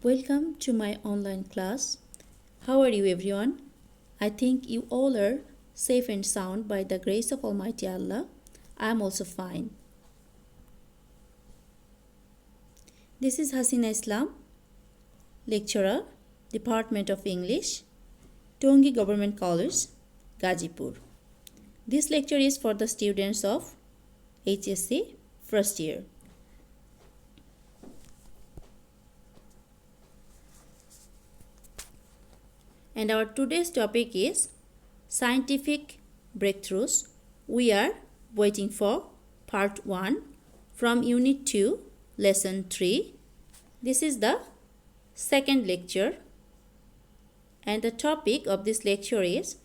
Welcome to my online class. How are you, everyone? I think you all are safe and sound by the grace of Almighty Allah. I am also fine. This is Hasina Islam, lecturer, Department of English, Tongi Government College, Gazipur. This lecture is for the students of HSC first year. And our today's topic is scientific breakthroughs. We are waiting for part 1 from unit 2, lesson 3. This is the second lecture, and the topic of this lecture is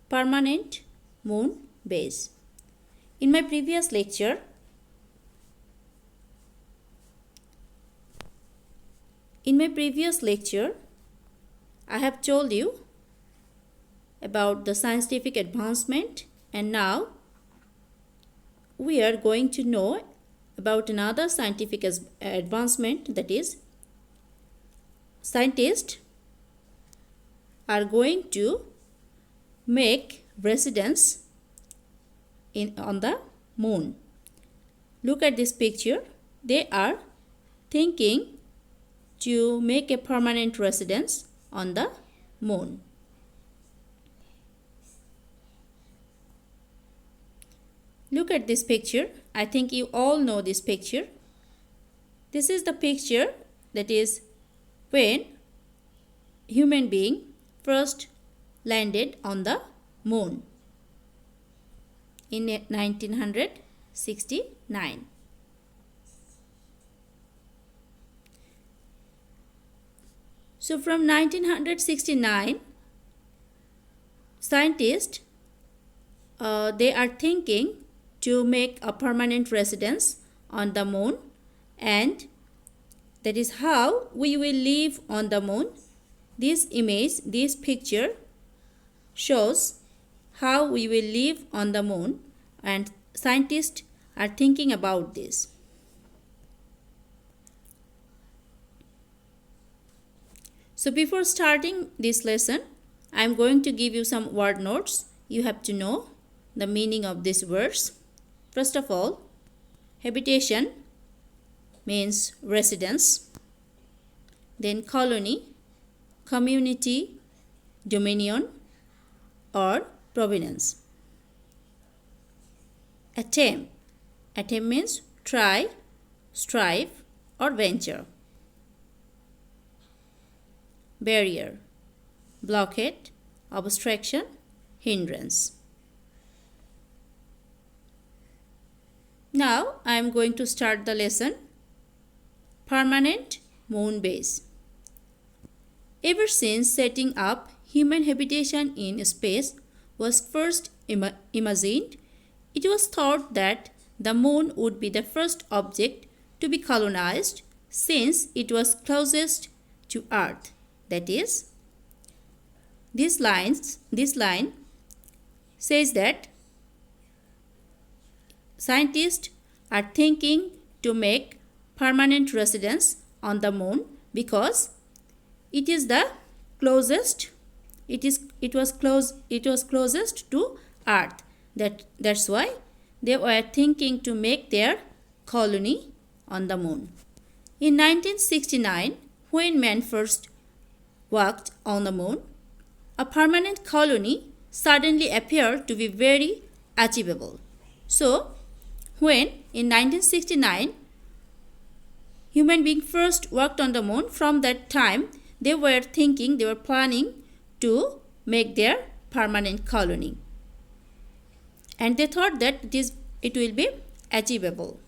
permanent moon base. In my previous lecture, I have told you about the scientific advancement, and now we are going to know about another scientific advancement, that is, scientists are going to make residence on the moon. Look at this picture. They are thinking to make a permanent residence on the moon. Look at this picture. I think you all know this picture. This is the picture that is when human being first landed on the moon in 1969. So from 1969, scientists they are thinking to make a permanent residence on the moon, and that is how we will live on the moon. This image, this picture shows how we will live on the moon, and scientists are thinking about this. So before starting this lesson, I am going to give you some word notes. You have to know the meaning of these words. First of all, habitation means residence. Then colony, community, dominion, or provenance. Attempt means try, strive, or venture. Barrier, blockade, obstruction, hindrance. Now I am going to start the lesson. Permanent moon base. Ever since setting up human habitation in space was first imagined, it was thought that the moon would be the first object to be colonized since it was closest to Earth. That is, this line says that scientists are thinking to make permanent residence on the moon because it is the closest. It was closest to Earth. That's why they were thinking to make their colony on the moon. In 1969, when man first walked on the moon, a permanent colony suddenly appeared to be very achievable. So, when in 1969 human being first walked on the moon, from that time they were planning to make their permanent colony, and they thought that it will be achievable.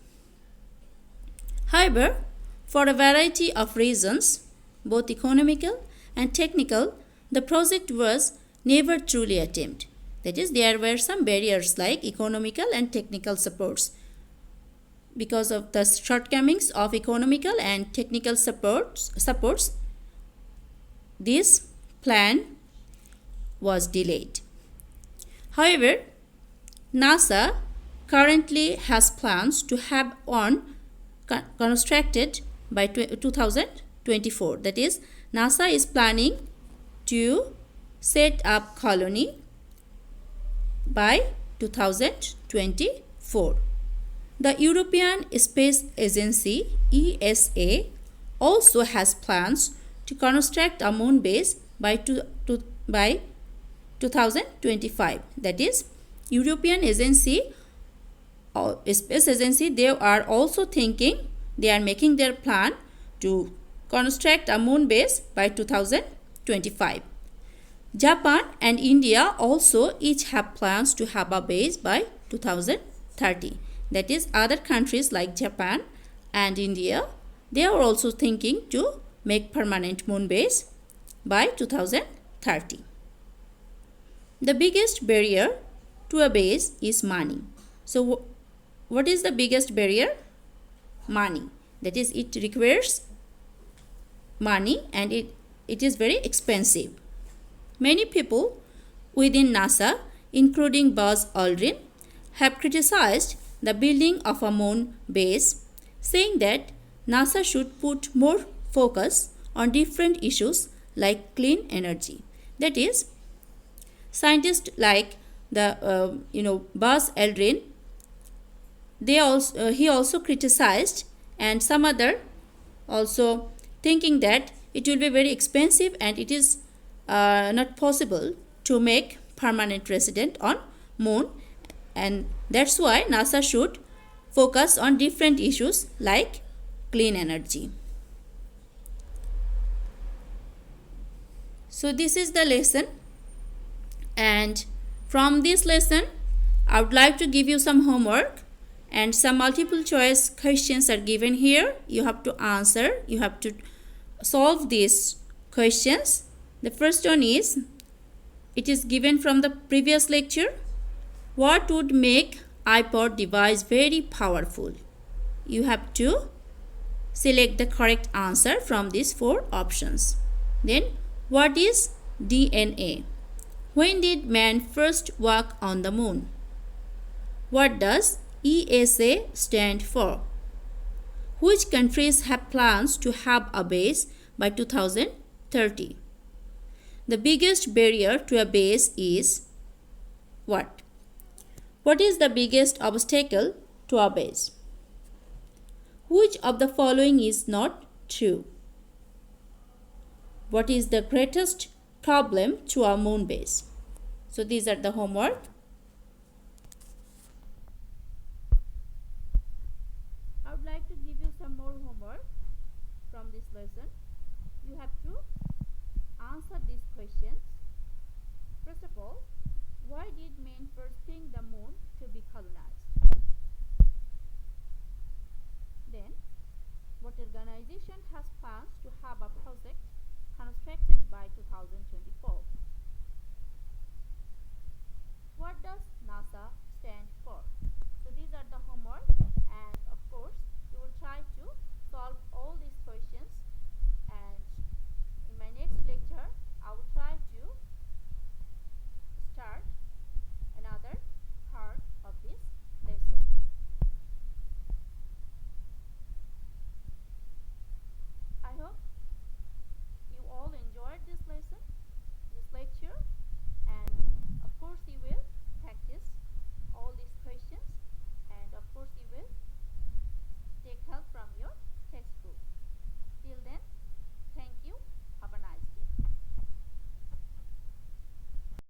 However, for a variety of reasons, both economical and technical, the project was never truly attempted. That is, there were some barriers like economical and technical supports. Because of the shortcomings of economical and technical supports, this plan was delayed. However, NASA currently has plans to have one constructed by 2020. 2024. That is, NASA is planning to set up colony by 2024. The European Space Agency ESA also has plans to construct a moon base by 2025. That is, European Space Agency, they are also thinking, they are making their plan to construct a moon base by 2025. Japan and India also each have plans to have a base by 2030. That is, other countries like Japan and India, they are also thinking to make permanent moon base by 2030. The biggest barrier to a base is money. So what is the biggest barrier? Money. That is, it requires money and it is very expensive. Many people within NASA, including Buzz Aldrin, have criticized the building of a moon base, saying that NASA should put more focus on different issues like clean energy. That is, scientists like Buzz Aldrin, he also criticized, and some other also thinking that it will be very expensive and it is not possible to make permanent resident on moon, and that's why NASA should focus on different issues like clean energy. So this is the lesson, and from this lesson I would like to give you some homework, and some multiple choice questions are given here. You have to answer, you have to solve these questions. The first one is, it is given from the previous lecture. What would make iPod device very powerful? You have to select the correct answer from these 4 options. Then, what is DNA? When did man first walk on the moon? What does ESA stand for? Which countries have plans to have a base by 2030? The biggest barrier to a base is what? What is the biggest obstacle to a base? Which of the following is not true? What is the greatest problem to a moon base? So these are the homework. I would like to give you some more homework from this lesson. You have to answer these questions. First of all, why did men first think the moon to be colonized? Then, what organization has plans to have a project constructed by 2024? What does NASA